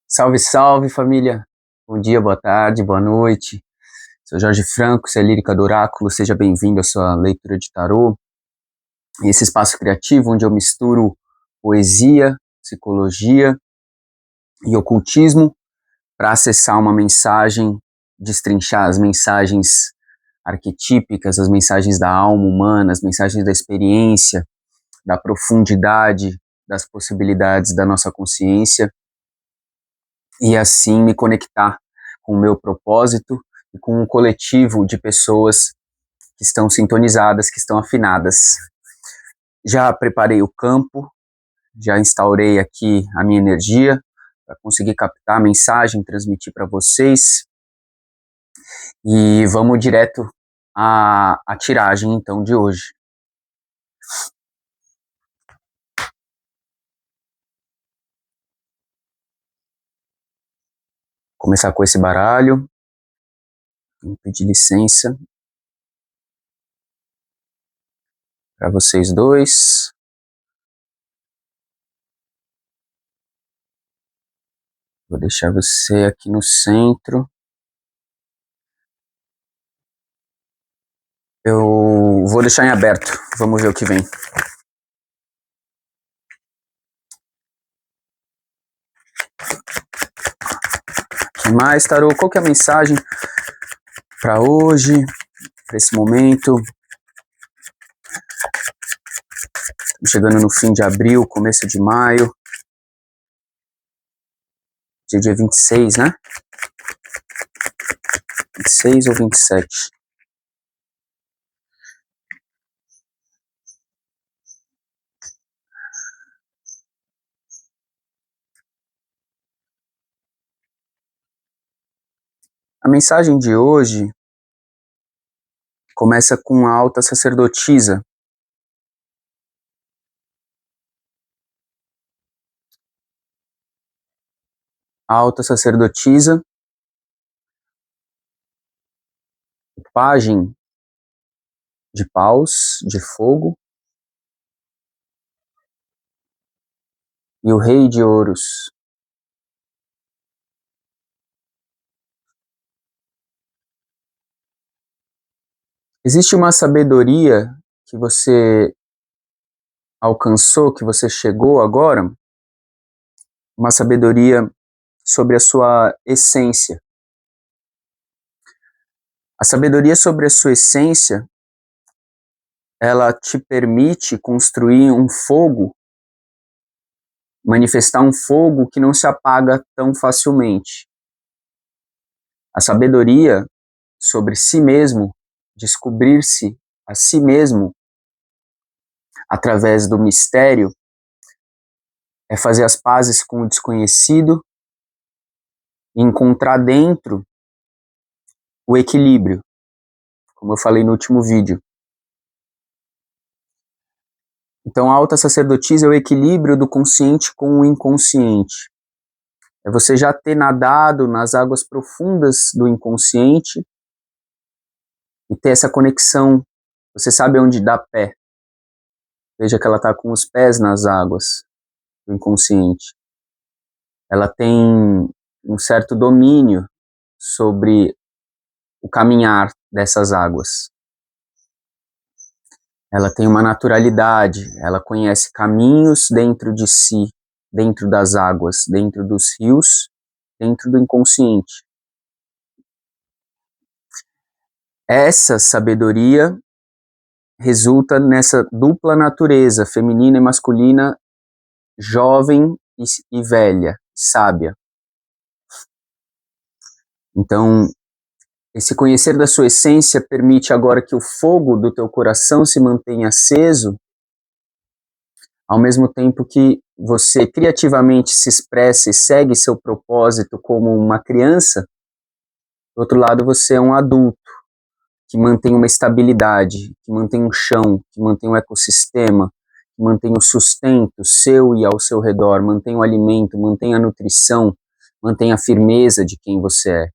Salve, salve família! Bom dia, boa tarde, boa noite. Sou Jorge Franco, isso é Lírica do Oráculo. Seja bem-vindo à sua leitura de tarô. Esse espaço criativo onde eu misturo poesia, psicologia e ocultismo para acessar uma mensagem, destrinchar as mensagens arquetípicas, as mensagens da alma humana, as mensagens da experiência, da profundidade das possibilidades da nossa consciência, e assim me conectar com o meu propósito e com um coletivo de pessoas que estão sintonizadas, que estão afinadas. Já preparei o campo, já instaurei aqui a minha energia para conseguir captar a mensagem, transmitir para vocês, e vamos direto à tiragem então de hoje. Começar com esse baralho. Vou pedir licença para vocês dois. Vou deixar você aqui no centro. Eu vou deixar em aberto. Vamos ver o que vem. O que mais, tarô? Qual que é a mensagem para hoje, para esse momento? Estamos chegando no fim de abril, começo de maio. Dia 26, né? 26 ou 27? A mensagem de hoje começa com a alta sacerdotisa. A alta sacerdotisa, o pajem de paus, de fogo, e o rei de ouros. Existe uma sabedoria que você alcançou, que você chegou agora, uma sabedoria sobre a sua essência. A sabedoria sobre a sua essência, ela te permite construir um fogo, manifestar um fogo que não se apaga tão facilmente. A sabedoria sobre si mesmo, descobrir-se a si mesmo através do mistério, é fazer as pazes com o desconhecido e encontrar dentro o equilíbrio, como eu falei no último vídeo. Então, a alta sacerdotisa é o equilíbrio do consciente com o inconsciente. É você já ter nadado nas águas profundas do inconsciente e ter essa conexão. Você sabe onde dá pé. Veja que ela está com os pés nas águas do inconsciente. Ela tem um certo domínio sobre o caminhar dessas águas. Ela tem uma naturalidade, ela conhece caminhos dentro de si, dentro das águas, dentro dos rios, dentro do inconsciente. Essa sabedoria resulta nessa dupla natureza, feminina e masculina, jovem e velha, sábia. Então, esse conhecer da sua essência permite agora que o fogo do teu coração se mantenha aceso, ao mesmo tempo que você criativamente se expressa e segue seu propósito como uma criança. Do outro lado, você é um adulto que mantém uma estabilidade, que mantém um chão, que mantém um ecossistema, que mantém o sustento seu e ao seu redor, mantém o alimento, mantém a nutrição, mantém a firmeza de quem você é.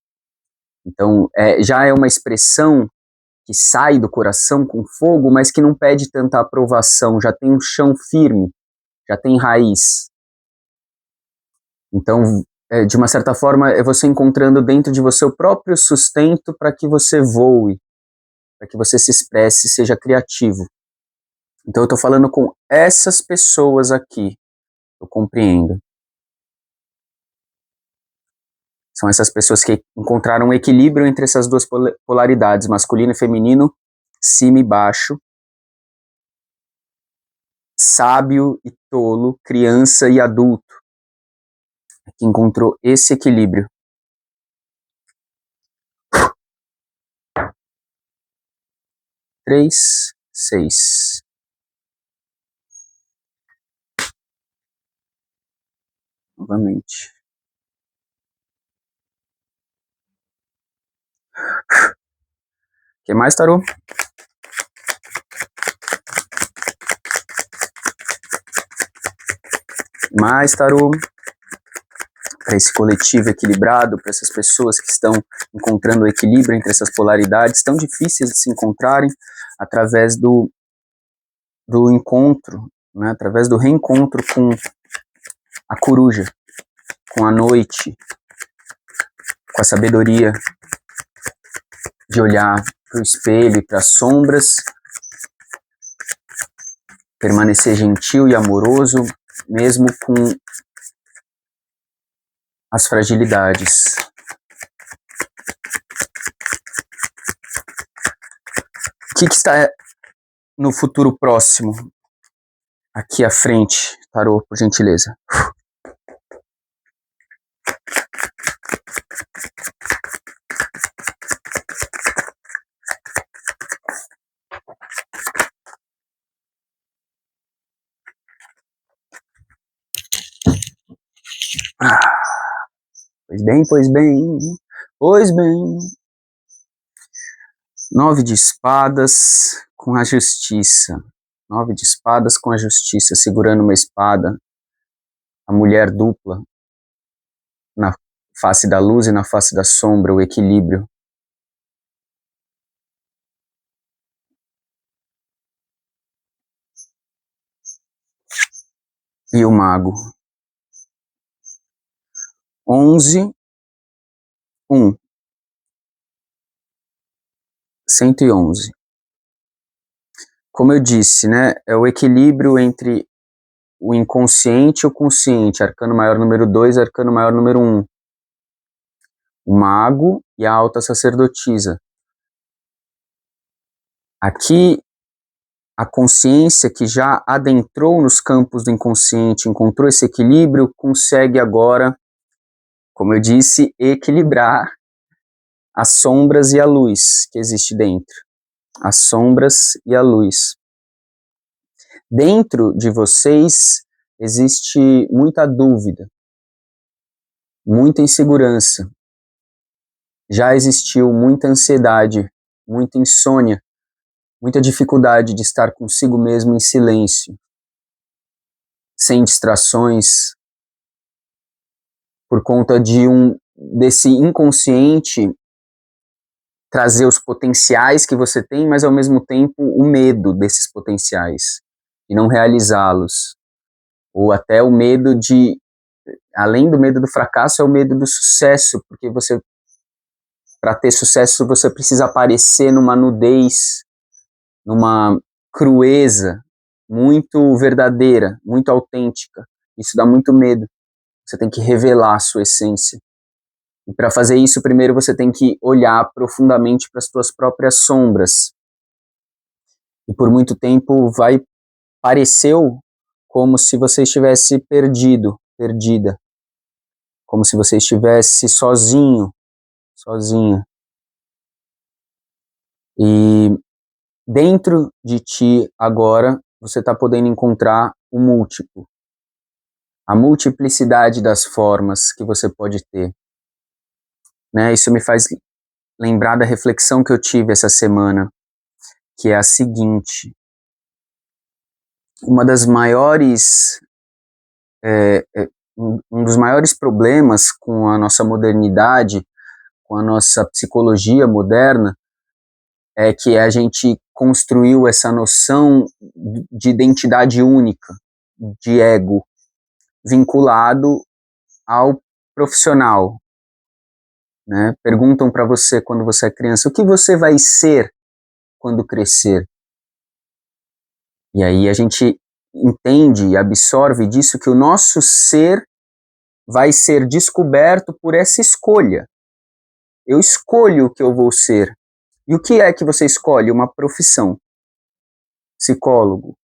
Então, já é uma expressão que sai do coração com fogo, mas que não pede tanta aprovação, já tem um chão firme, já tem raiz. Então, de uma certa forma, é você encontrando dentro de você o próprio sustento para que você voe, para que você se expresse, seja criativo. Então, eu estou falando com essas pessoas aqui, eu compreendo. São essas pessoas que encontraram um equilíbrio entre essas duas polaridades, masculino e feminino, cima e baixo, sábio e tolo, criança e adulto, que encontrou esse equilíbrio. Três, seis. Novamente. O que mais, tarô? Mais, tarô? Para esse coletivo equilibrado, para essas pessoas que estão encontrando o equilíbrio entre essas polaridades tão difíceis de se encontrarem através do encontro, né, através do reencontro com a coruja, com a noite, com a sabedoria de olhar para o espelho e para as sombras, permanecer gentil e amoroso, mesmo com as fragilidades. O que está no futuro próximo, aqui à frente, tarô, por gentileza? Pois bem, pois bem, pois bem. 9 de espadas com a justiça. 9 de espadas com a justiça, segurando uma espada. A mulher dupla, na face da luz e na face da sombra, o equilíbrio. E o mago. 11, 1. 111. Como eu disse, né, é o equilíbrio entre o inconsciente e o consciente, arcano maior número 2, arcano maior número 1. O mago e a alta sacerdotisa. Aqui, a consciência que já adentrou nos campos do inconsciente, encontrou esse equilíbrio, consegue agora, como eu disse, equilibrar as sombras e a luz que existe dentro. As sombras e a luz. Dentro de vocês existe muita dúvida, muita insegurança. Já existiu muita ansiedade, muita insônia, muita dificuldade de estar consigo mesmo em silêncio, sem distrações, por conta desse inconsciente trazer os potenciais que você tem, mas ao mesmo tempo o medo desses potenciais e não realizá-los, ou até o medo de, além do medo do fracasso, é o medo do sucesso, porque você, para ter sucesso, você precisa aparecer numa nudez, numa crueza muito verdadeira, muito autêntica. Isso dá muito medo. Você tem que revelar a sua essência. E para fazer isso, primeiro você tem que olhar profundamente para as suas próprias sombras. E por muito tempo pareceu como se você estivesse perdido, perdida. Como se você estivesse sozinho, sozinha. E dentro de ti agora, você está podendo encontrar o múltiplo. A multiplicidade das formas que você pode ter. Né? Isso me faz lembrar da reflexão que eu tive essa semana, que é a seguinte: uma das maiores, um dos maiores problemas com a nossa modernidade, com a nossa psicologia moderna, é que a gente construiu essa noção de identidade única, de ego, vinculado ao profissional, né? Perguntam para você quando você é criança, o que você vai ser quando crescer? E aí a gente entende e absorve disso que o nosso ser vai ser descoberto por essa escolha. Eu escolho o que eu vou ser. E o que é que você escolhe? Uma profissão. Psicólogo,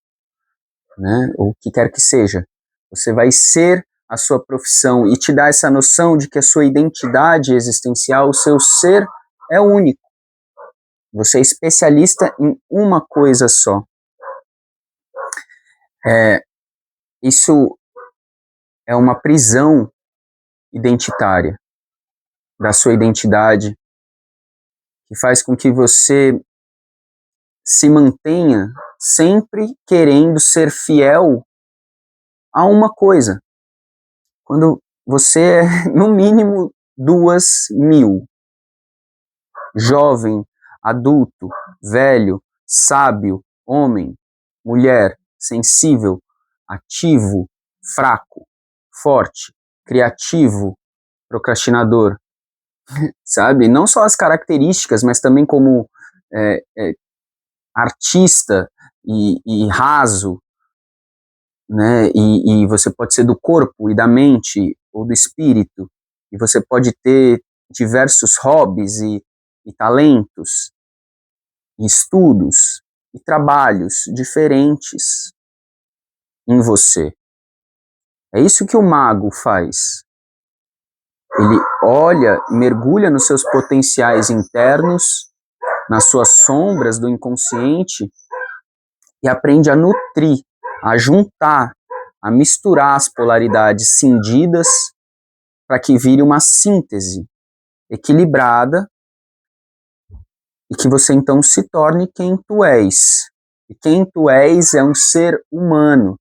né? Ou o que quer que seja. Você vai ser a sua profissão e te dá essa noção de que a sua identidade existencial, o seu ser, é único. Você é especialista em uma coisa só. Isso é uma prisão identitária da sua identidade, que faz com que você se mantenha sempre querendo ser fiel a uma coisa. Quando você é, no mínimo, 2.000, jovem, adulto, velho, sábio, homem, mulher, sensível, ativo, fraco, forte, criativo, procrastinador, sabe? Não só as características, mas também como artista e raso, né? E você pode ser do corpo e da mente ou do espírito, e você pode ter diversos hobbies e talentos, e estudos e trabalhos diferentes em você. É isso que o mago faz. Ele olha, mergulha nos seus potenciais internos, nas suas sombras do inconsciente e aprende a nutrir, a juntar, a misturar as polaridades cindidas para que vire uma síntese equilibrada e que você então se torne quem tu és. E quem tu és é um ser humano.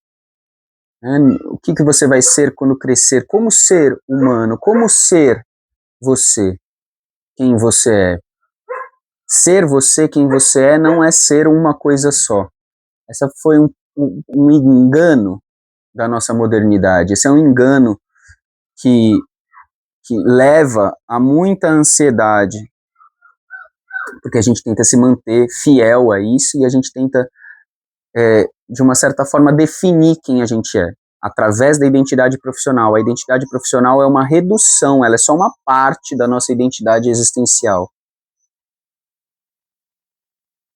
Né? O que você vai ser quando crescer? Como ser humano? Como ser você? Quem você é? Ser você quem você é não é ser uma coisa só. Essa foi um engano da nossa modernidade. Esse é um engano que leva a muita ansiedade, porque a gente tenta se manter fiel a isso e a gente tenta, de uma certa forma, definir quem a gente é, através da identidade profissional. A identidade profissional é uma redução, ela é só uma parte da nossa identidade existencial.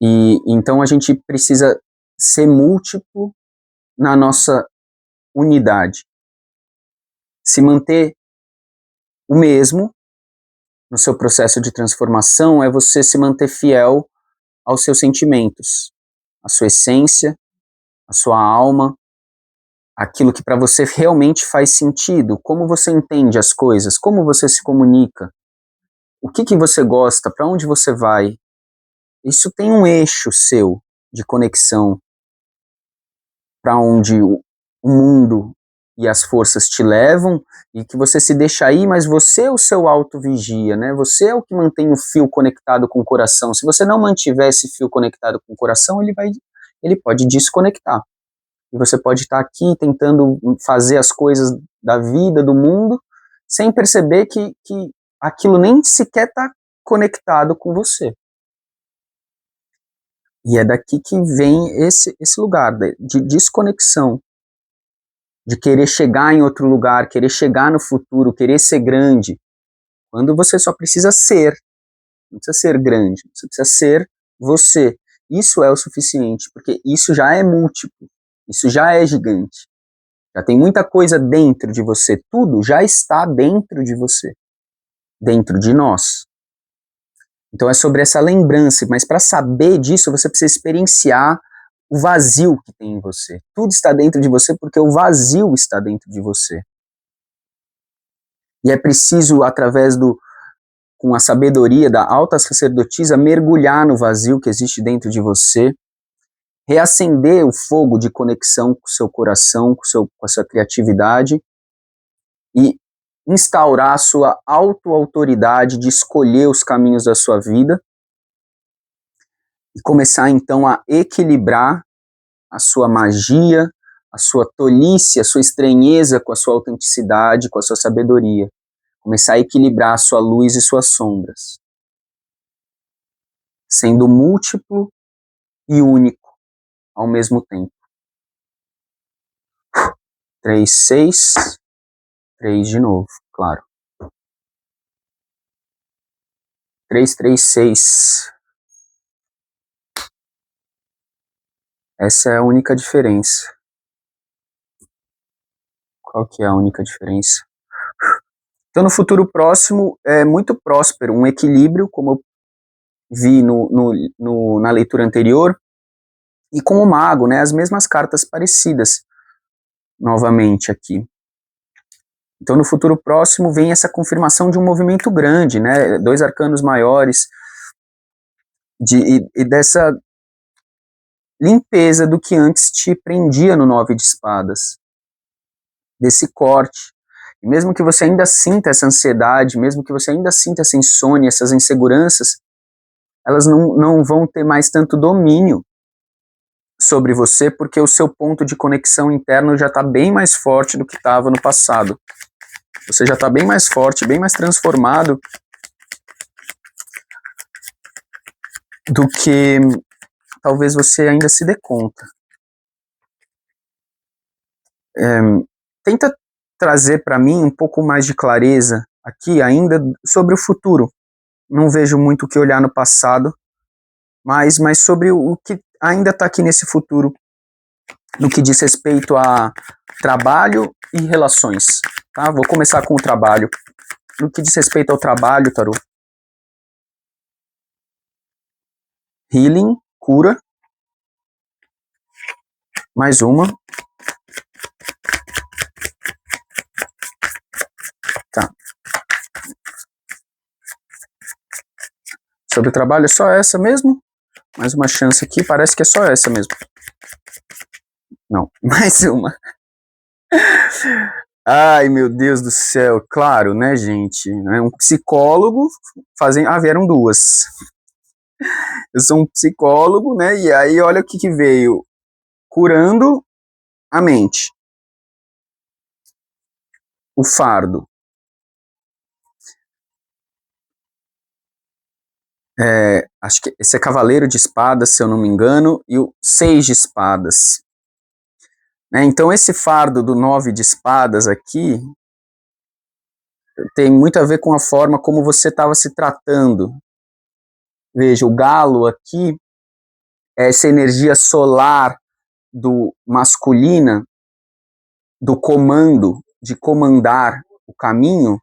E então a gente precisa ser múltiplo na nossa unidade. Se manter o mesmo no seu processo de transformação é você se manter fiel aos seus sentimentos, à sua essência, à sua alma, aquilo que para você realmente faz sentido, como você entende as coisas, como você se comunica, o que você gosta, para onde você vai. Isso tem um eixo seu de conexão para onde o mundo e as forças te levam e que você se deixa ir, mas você é o seu auto-vigia, né? Você é o que mantém o fio conectado com o coração. Se você não mantiver esse fio conectado com o coração, ele pode desconectar. E você pode estar aqui tentando fazer as coisas da vida, do mundo, sem perceber que aquilo nem sequer está conectado com você. E é daqui que vem esse lugar de desconexão, de querer chegar em outro lugar, querer chegar no futuro, querer ser grande, quando você só precisa ser, não precisa ser grande, você precisa ser você. Isso é o suficiente, porque isso já é múltiplo, isso já é gigante, já tem muita coisa dentro de você, tudo já está dentro de você, dentro de nós. Então é sobre essa lembrança, mas para saber disso você precisa experienciar o vazio que tem em você. Tudo está dentro de você porque o vazio está dentro de você. E é preciso, com a sabedoria da alta sacerdotisa, mergulhar no vazio que existe dentro de você, reacender o fogo de conexão com o seu coração, com a sua criatividade e instaurar a sua auto-autoridade de escolher os caminhos da sua vida e começar então a equilibrar a sua magia, a sua tolice, a sua estranheza com a sua autenticidade, com a sua sabedoria. Começar a equilibrar a sua luz e suas sombras. Sendo múltiplo e único ao mesmo tempo. 3, 6, 3 de novo, claro. 3, 3, 6. Essa é a única diferença. Qual que é a única diferença? Então, no futuro próximo, é muito próspero, um equilíbrio, como eu vi na leitura anterior, e com o mago, né, as mesmas cartas parecidas, novamente aqui. Então, no futuro próximo, vem essa confirmação de um movimento grande, né, 2 arcanos maiores, e dessa limpeza do que antes te prendia no 9 de espadas, desse corte. E mesmo que você ainda sinta essa ansiedade, mesmo que você ainda sinta essa insônia, essas inseguranças, elas não vão ter mais tanto domínio sobre você, porque o seu ponto de conexão interno já está bem mais forte do que estava no passado. Você já está bem mais forte, bem mais transformado do que talvez você ainda se dê conta. Tenta trazer para mim um pouco mais de clareza aqui ainda sobre o futuro. Não vejo muito o que olhar no passado, mas sobre o que ainda está aqui nesse futuro, no que diz respeito a trabalho e relações. Tá? Vou começar com o trabalho. No que diz respeito ao trabalho, tarô. Healing, cura. Mais uma. Tá. Sobre o trabalho é só essa mesmo? Mais uma chance aqui, parece que é só essa mesmo. Não, mais uma. Ai, meu Deus do céu, claro, né, gente? Um psicólogo fazendo... Ah, vieram duas. Eu sou um psicólogo, né, e aí olha o que veio. Curando a mente. O fardo. Acho que esse é cavaleiro de espadas, se eu não me engano, e o 6 de espadas. Então esse fardo do 9 de espadas aqui tem muito a ver com a forma como você estava se tratando. Veja, o galo aqui é essa energia solar do masculina, do comando, de comandar o caminho,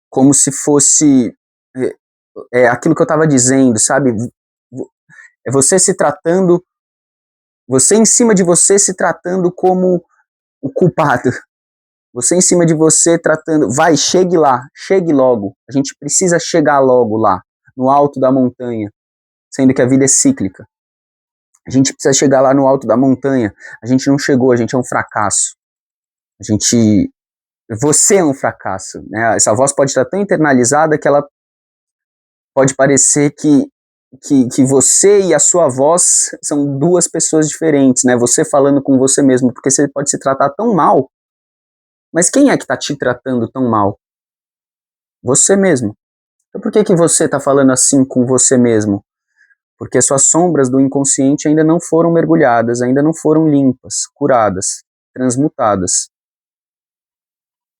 como se fosse aquilo que eu estava dizendo, sabe? É você se tratando, você em cima de você se tratando como o culpado. Você em cima de você tratando, vai, chegue lá, chegue logo. A gente precisa chegar logo lá, no alto da montanha, sendo que a vida é cíclica. A gente precisa chegar lá no alto da montanha. A gente não chegou, a gente é um fracasso. Você é um fracasso, né? Essa voz pode estar tão internalizada que ela pode parecer que você e a sua voz são duas pessoas diferentes, né? Você falando com você mesmo, porque você pode se tratar tão mal. Mas quem é que está te tratando tão mal? Você mesmo. Então por que você está falando assim com você mesmo? Porque suas sombras do inconsciente ainda não foram mergulhadas, ainda não foram limpas, curadas, transmutadas.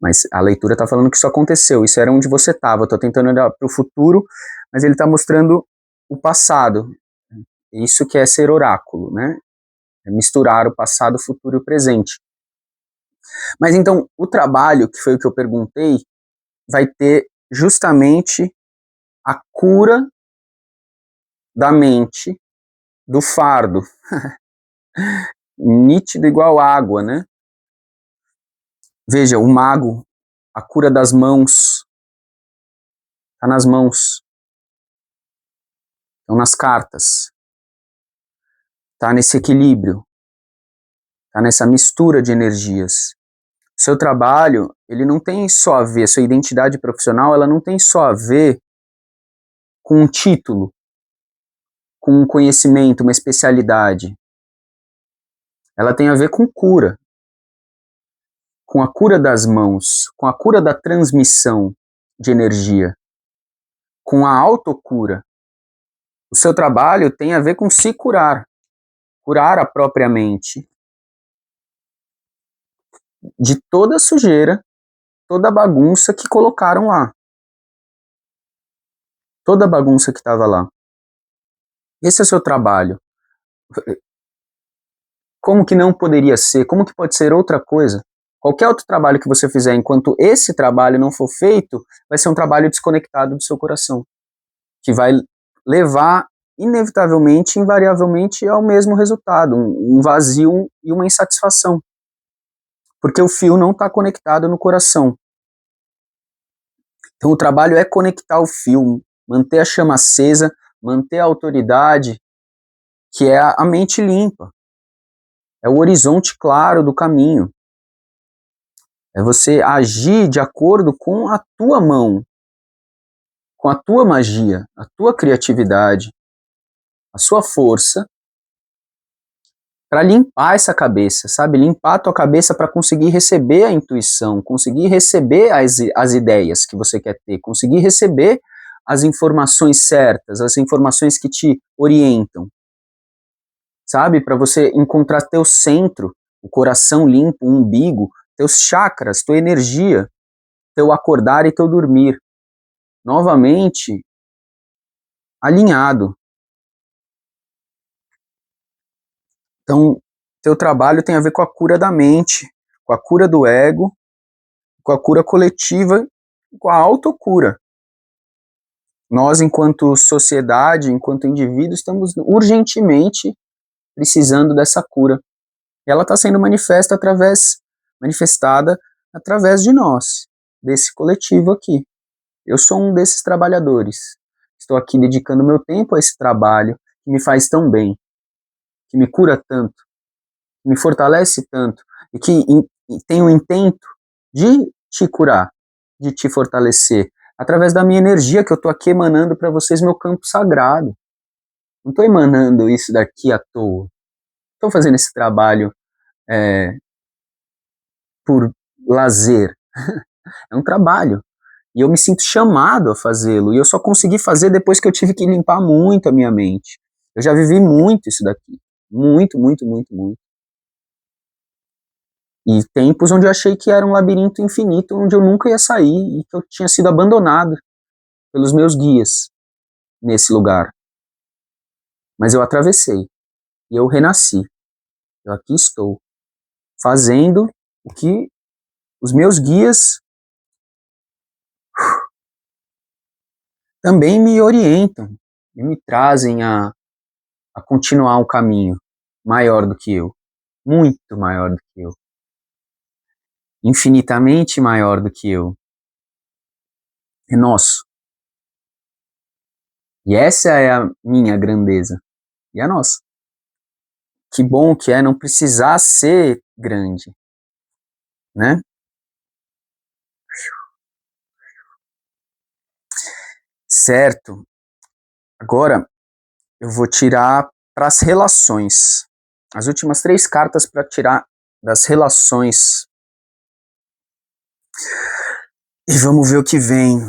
Mas a leitura está falando que isso aconteceu, isso era onde você estava. Eu estou tentando olhar para o futuro, mas ele está mostrando o passado. Isso que é ser oráculo, né? É misturar o passado, o futuro e o presente. Mas então, o trabalho, que foi o que eu perguntei, vai ter justamente a cura da mente, do fardo. Nítido igual água, né? Veja, o mago, a cura das mãos, está nas mãos, estão nas cartas, está nesse equilíbrio, está nessa mistura de energias. Seu trabalho, ele não tem só a ver, sua identidade profissional, ela não tem só a ver com um título, com um conhecimento, uma especialidade. ela tem a ver com cura, com a cura das mãos, com a cura da transmissão de energia, com a autocura. O seu trabalho tem a ver com se curar, curar a própria mente de toda a sujeira, toda a bagunça que colocaram lá. Toda a bagunça que estava lá. Esse é o seu trabalho. Como que não poderia ser? Como que pode ser outra coisa? Qualquer outro trabalho que você fizer enquanto esse trabalho não for feito, vai ser um trabalho desconectado do seu coração, que vai levar inevitavelmente, invariavelmente ao mesmo resultado, um vazio e uma insatisfação, porque o fio não está conectado no coração. Então o trabalho é conectar o fio, manter a chama acesa, manter a autoridade, que é a mente limpa, é o horizonte claro do caminho, é você agir de acordo com a tua mão, com a tua magia, a tua criatividade, a sua força, para limpar essa cabeça, sabe? Limpar a tua cabeça para conseguir receber a intuição, conseguir receber as ideias que você quer ter, conseguir receber as informações certas, as informações que te orientam, sabe? Para você encontrar teu centro, o coração limpo, o umbigo, teus chakras, tua energia, teu acordar e teu dormir, novamente alinhado. Então, teu trabalho tem a ver com a cura da mente, com a cura do ego, com a cura coletiva, com a autocura. Nós, enquanto sociedade, enquanto indivíduos, estamos urgentemente precisando dessa cura. E ela está sendo manifestada através de nós, desse coletivo aqui. Eu sou um desses trabalhadores. Estou aqui dedicando meu tempo a esse trabalho que me faz tão bem, que me cura tanto, que me fortalece tanto e que tem o intento de te curar, de te fortalecer, através da minha energia que eu estou aqui emanando para vocês, meu campo sagrado. Não estou emanando isso daqui à toa. Estou fazendo esse trabalho por lazer. É um trabalho. E eu me sinto chamado a fazê-lo. E eu só consegui fazer depois que eu tive que limpar muito a minha mente. Eu já vivi muito isso daqui. Muito, muito, muito, muito. E tempos onde eu achei que era um labirinto infinito, onde eu nunca ia sair e que eu tinha sido abandonado pelos meus guias nesse lugar. Mas eu atravessei e eu renasci. Eu aqui estou, fazendo o que os meus guias também me orientam e me trazem a continuar um caminho maior do que eu, muito maior do que eu, infinitamente maior do que eu. É nosso. E essa é a minha grandeza. E a nossa. Que bom que é não precisar ser grande, né? Certo. Agora eu vou tirar para as relações. As últimas 3 cartas para tirar das relações. E vamos ver o que vem.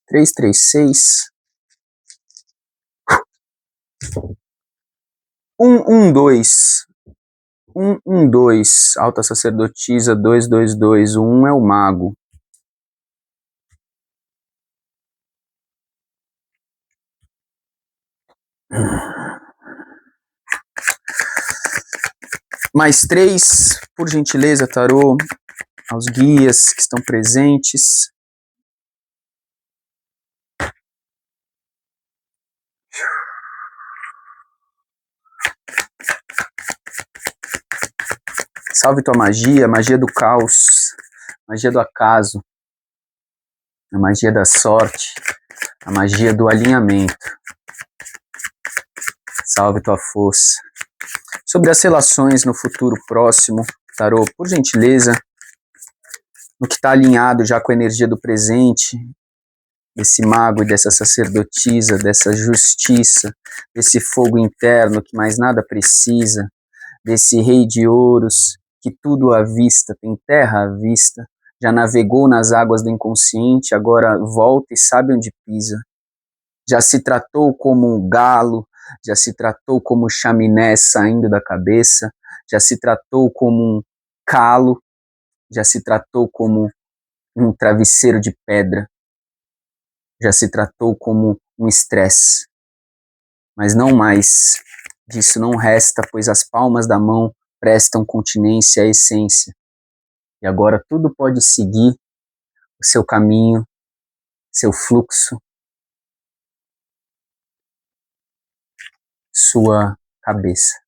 Três, três, seis. 2. 2. Alta sacerdotisa, 2. O 1 é o mago. Mais 3, por gentileza, tarô, aos guias que estão presentes. Salve tua magia, magia do caos, magia do acaso, a magia da sorte, a magia do alinhamento. Salve tua força. Sobre as relações no futuro próximo, tarô, por gentileza, no que está alinhado já com a energia do presente, desse mago e dessa sacerdotisa, dessa justiça, desse fogo interno que mais nada precisa, desse rei de ouros que tudo à vista, tem terra à vista, já navegou nas águas do inconsciente, agora volta e sabe onde pisa. Já se tratou como um galo, já se tratou como chaminé saindo da cabeça, já se tratou como um calo, já se tratou como um travesseiro de pedra, já se tratou como um estresse. Mas não mais, disso não resta, pois as palmas da mão prestam continência à essência. E agora tudo pode seguir o seu caminho, seu fluxo, sua cabeça.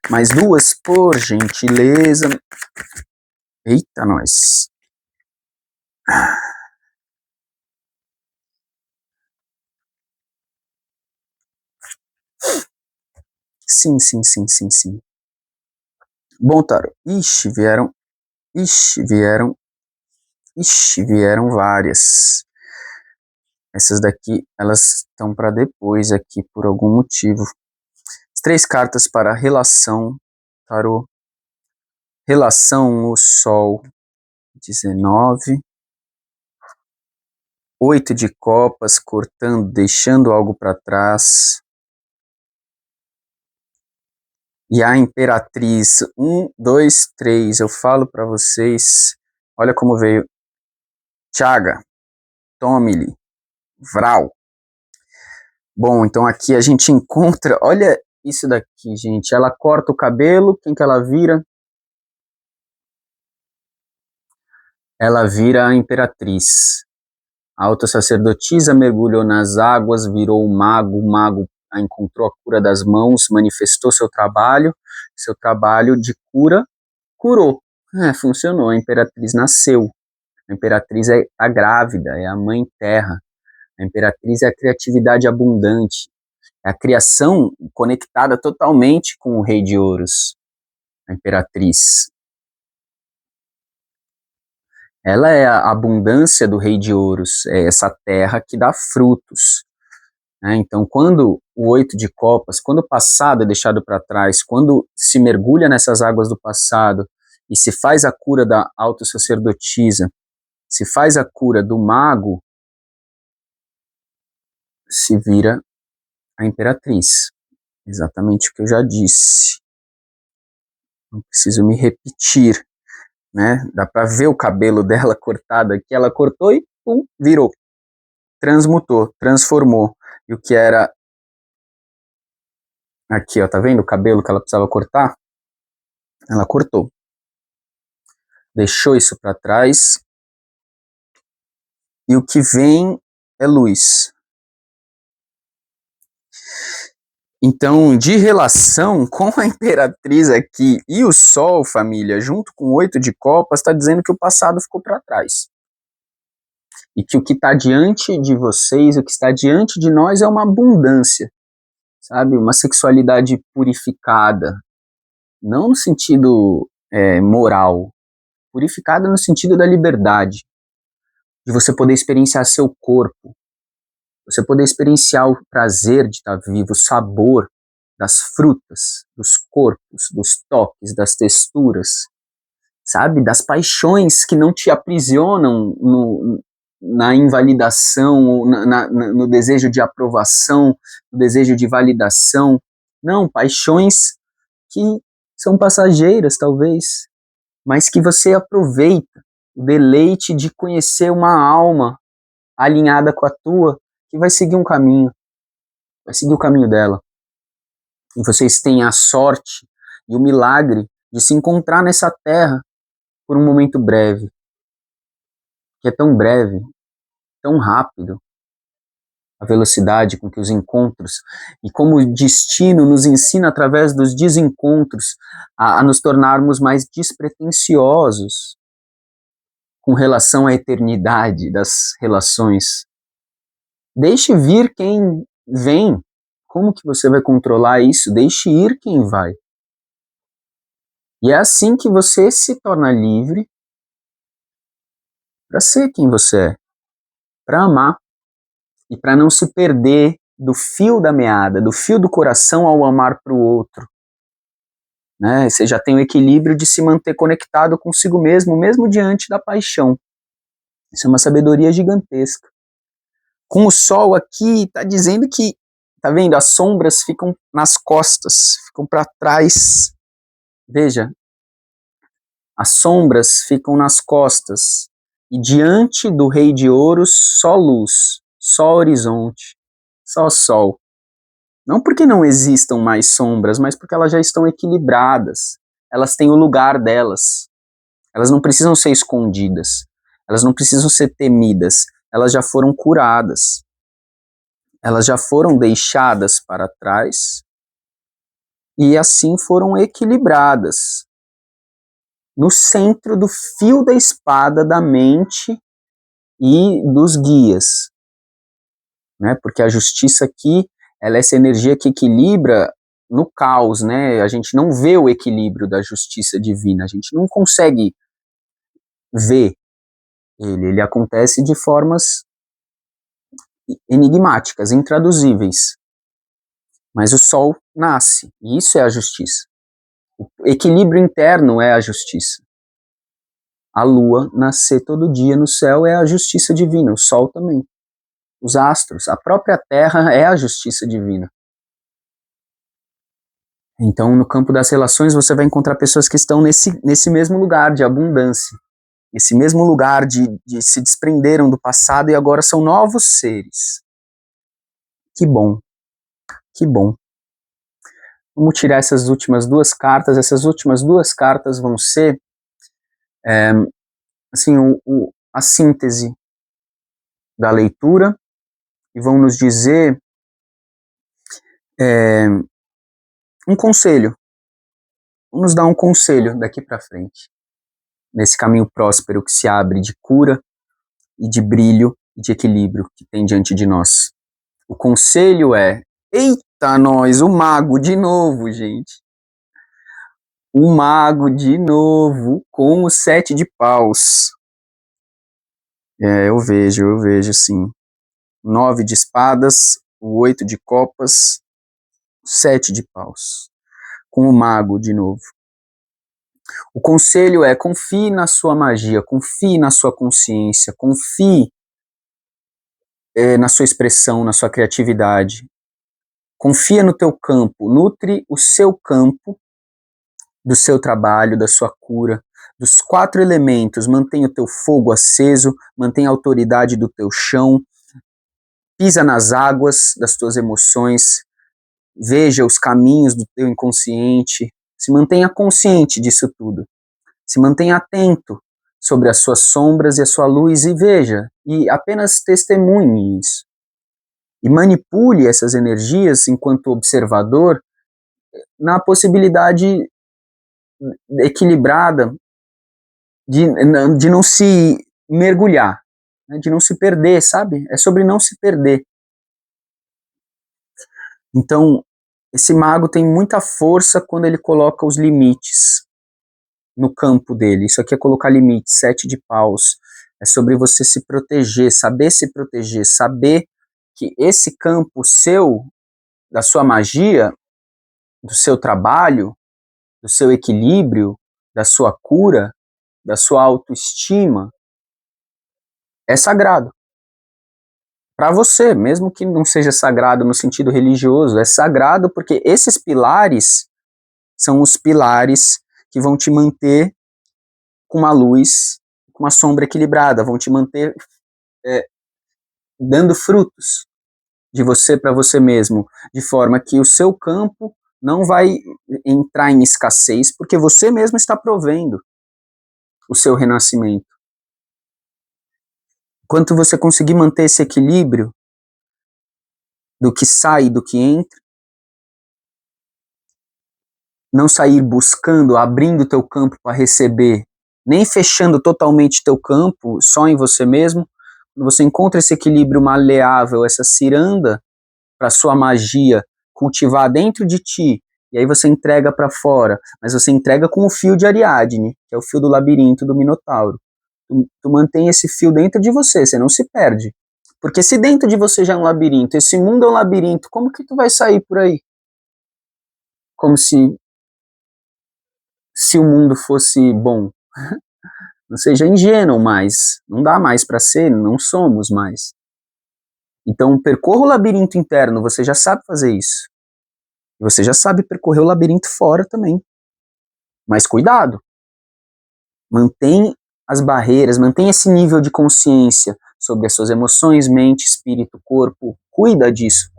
Mais duas, por gentileza. Eita, nós. Sim, sim, sim, sim, sim. Bom, Taro. Ixi, vieram várias. Essas daqui, elas estão para depois aqui, por algum motivo. As 3 cartas para a relação, Tarô. Relação, o Sol, 19. 8 de copas, cortando, deixando algo para trás. E a Imperatriz, 1, 2, 3, eu falo para vocês, olha como veio. Chaga, Tomili, Vral. Bom, então aqui a gente encontra, olha isso daqui, gente, ela corta o cabelo, quem que ela vira? Ela vira a Imperatriz. A alta sacerdotisa mergulhou nas águas, virou o mago a encontrou a cura das mãos, manifestou seu trabalho de cura, curou. Funcionou, a Imperatriz nasceu. A Imperatriz é a grávida, é a mãe terra. A Imperatriz é a criatividade abundante, é a criação conectada totalmente com o Rei de Ouros. A Imperatriz. Ela é a abundância do Rei de Ouros, é essa terra que dá frutos. Então, quando o 8 de copas, quando o passado é deixado para trás, quando se mergulha nessas águas do passado e se faz a cura da autossacerdotisa, se faz a cura do mago, se vira a Imperatriz. Exatamente o que eu já disse. Não preciso me repetir, né? Dá para ver o cabelo dela cortado aqui, ela cortou e pum, virou. Transmutou, transformou. E o que era aqui, ó, tá vendo o cabelo que ela precisava cortar? Ela cortou. Deixou isso para trás. E o que vem é luz. Então, de relação com a Imperatriz aqui e o Sol, família, junto com o 8 de copas, está dizendo que o passado ficou para trás. E que o que está diante de vocês, o que está diante de nós é uma abundância, sabe? Uma sexualidade purificada. Não no sentido moral, purificada no sentido da liberdade. De você poder experienciar seu corpo, você poder experienciar o prazer de estar vivo, o sabor das frutas, dos corpos, dos toques, das texturas, sabe? Das paixões que não te aprisionam na invalidação, no desejo de aprovação, no desejo de validação. Não, paixões que são passageiras, talvez, mas que você aproveita o deleite de conhecer uma alma alinhada com a tua, que vai seguir um caminho, vai seguir o caminho dela. E vocês têm a sorte e o milagre de se encontrar nessa terra por um momento breve, que é tão breve, tão rápido, a velocidade com que os encontros, e como o destino nos ensina através dos desencontros a nos tornarmos mais despretensiosos com relação à eternidade das relações. Deixe vir quem vem. Como que você vai controlar isso? Deixe ir quem vai. E é assim que você se torna livre para ser quem você é, para amar e para não se perder do fio da meada, do fio do coração ao amar para o outro. Né? Você já tem o equilíbrio de se manter conectado consigo mesmo, mesmo diante da paixão. Isso é uma sabedoria gigantesca. Com o sol aqui, está dizendo que, tá vendo? As sombras ficam nas costas, ficam para trás. Veja, as sombras ficam nas costas. E diante do Rei de Ouros, só luz, só horizonte, só sol. Não porque não existam mais sombras, mas porque elas já estão equilibradas. Elas têm o lugar delas. Elas não precisam ser escondidas. Elas não precisam ser temidas. Elas já foram curadas. Elas já foram deixadas para trás e assim foram equilibradas no centro do fio da espada da mente e dos guias, né? Porque a justiça aqui, ela é essa energia que equilibra no caos, né? A gente não vê o equilíbrio da justiça divina, a gente não consegue ver ele acontece de formas enigmáticas, intraduzíveis. Mas o sol nasce, e isso é a justiça. O equilíbrio interno é a justiça. A lua nascer todo dia no céu é a justiça divina, o sol também. Os astros, a própria terra é a justiça divina. Então, no campo das relações, você vai encontrar pessoas que estão nesse mesmo lugar de abundância, esse mesmo lugar de se desprenderam do passado e agora são novos seres. Que bom, que bom. Vamos tirar essas últimas duas cartas. Essas últimas duas cartas vão ser assim, a síntese da leitura e vão nos dizer um conselho. Vamos nos dar um conselho daqui para frente, nesse caminho próspero que se abre de cura e de brilho e de equilíbrio que tem diante de nós. O conselho é: eita nós, o mago de novo, gente. O mago de novo com o 7 de paus. Eu vejo sim. 9 de espadas, o 8 de copas, 7 de paus. Com o mago de novo. O conselho é: confie na sua magia, confie na sua consciência, confie na sua expressão, na sua criatividade. Confia no teu campo, nutre o seu campo do seu trabalho, da sua cura, dos 4 elementos. Mantenha o teu fogo aceso, mantenha a autoridade do teu chão, pisa nas águas das tuas emoções, veja os caminhos do teu inconsciente, se mantenha consciente disso tudo, se mantenha atento sobre as suas sombras e a sua luz e veja, e apenas testemunhe isso. E manipule essas energias enquanto observador na possibilidade equilibrada de não se mergulhar, né, de não se perder, sabe? É sobre não se perder. Então, esse mago tem muita força quando ele coloca os limites no campo dele. Isso aqui é colocar limites, 7 de paus. É sobre você se proteger, saber que esse campo seu, da sua magia, do seu trabalho, do seu equilíbrio, da sua cura, da sua autoestima, é sagrado. Para você, mesmo que não seja sagrado no sentido religioso, é sagrado porque esses pilares são os pilares que vão te manter com uma luz, com uma sombra equilibrada, vão te manter dando frutos de você para você mesmo, de forma que o seu campo não vai entrar em escassez, porque você mesmo está provendo o seu renascimento. Enquanto você conseguir manter esse equilíbrio do que sai e do que entra, não sair buscando, abrindo teu campo para receber, nem fechando totalmente teu campo, só em você mesmo, quando você encontra esse equilíbrio maleável, essa ciranda para sua magia cultivar dentro de ti, e aí você entrega para fora, mas você entrega com o fio de Ariadne, que é o fio do labirinto do Minotauro. Tu mantém esse fio dentro de você não se perde. Porque se dentro de você já é um labirinto, esse mundo é um labirinto, como que tu vai sair por aí? Como se o mundo fosse bom. Não seja ingênuo mais, não dá mais para ser, não somos mais. Então, percorra o labirinto interno, você já sabe fazer isso. Você já sabe percorrer o labirinto fora também. Mas cuidado. Mantém as barreiras, mantém esse nível de consciência sobre as suas emoções, mente, espírito, corpo. Cuida disso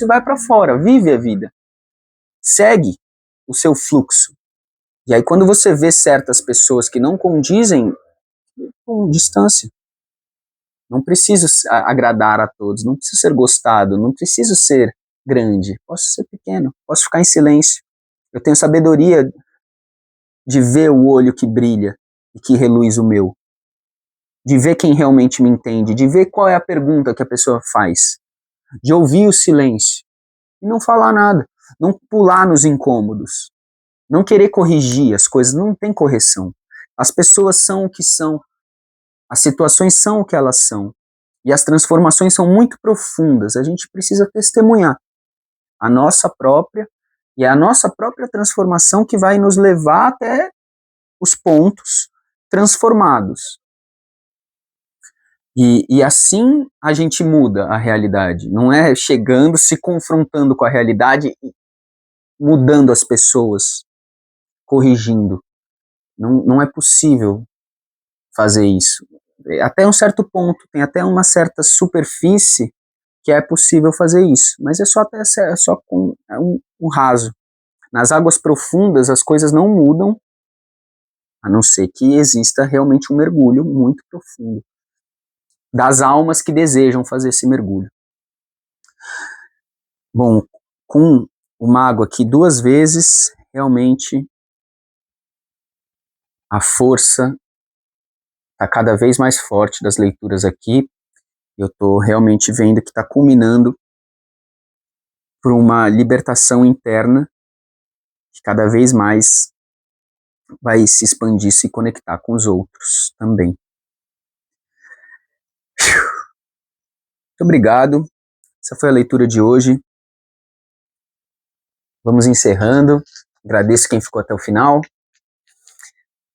e vai para fora, vive a vida. Segue o seu fluxo. E aí quando você vê certas pessoas que não condizem, com distância. Não preciso agradar a todos, não preciso ser gostado, não preciso ser grande, posso ser pequeno, posso ficar em silêncio. Eu tenho sabedoria de ver o olho que brilha e que reluz o meu, de ver quem realmente me entende, de ver qual é a pergunta que a pessoa faz, de ouvir o silêncio e não falar nada, não pular nos incômodos, não querer corrigir as coisas, não tem correção. As pessoas são o que são, as situações são o que elas são. E as transformações são muito profundas. A gente precisa testemunhar a nossa própria, e é a nossa própria transformação que vai nos levar até os pontos transformados. E assim a gente muda a realidade. Não é chegando, se confrontando com a realidade e mudando as pessoas, corrigindo. Não é possível fazer isso. Até um certo ponto, tem até uma certa superfície que é possível fazer isso, mas é só com um raso. Nas águas profundas as coisas não mudam, a não ser que exista realmente um mergulho muito profundo das almas que desejam fazer esse mergulho. Bom, com o mago aqui 2 vezes, realmente a força está cada vez mais forte das leituras aqui. Eu estou realmente vendo que está culminando por uma libertação interna que cada vez mais vai se expandir, se conectar com os outros também. Muito obrigado. Essa foi a leitura de hoje. Vamos encerrando. Agradeço quem ficou até o final.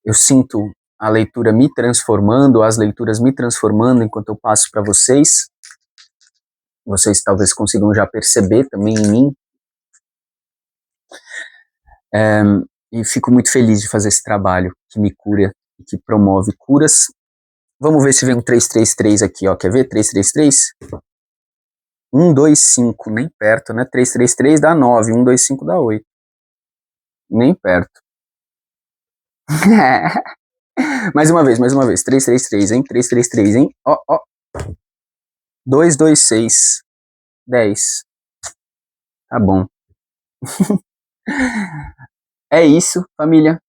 Eu sinto a leitura me transformando, as leituras me transformando enquanto eu passo para vocês. Vocês talvez consigam já perceber também em mim. E fico muito feliz de fazer esse trabalho que me cura e que promove curas. Vamos ver se vem um 333 aqui, ó. Quer ver? 333? 125, nem perto, né? 333 dá 9, 125 dá 8. Nem perto. Mais uma vez, 333, hein? 333, hein? Ó, ó. 226, 10. Tá bom. É isso, família.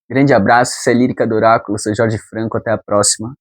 Grande abraço, isso é Lírica do Oráculo, sou Jorge Franco, até a próxima.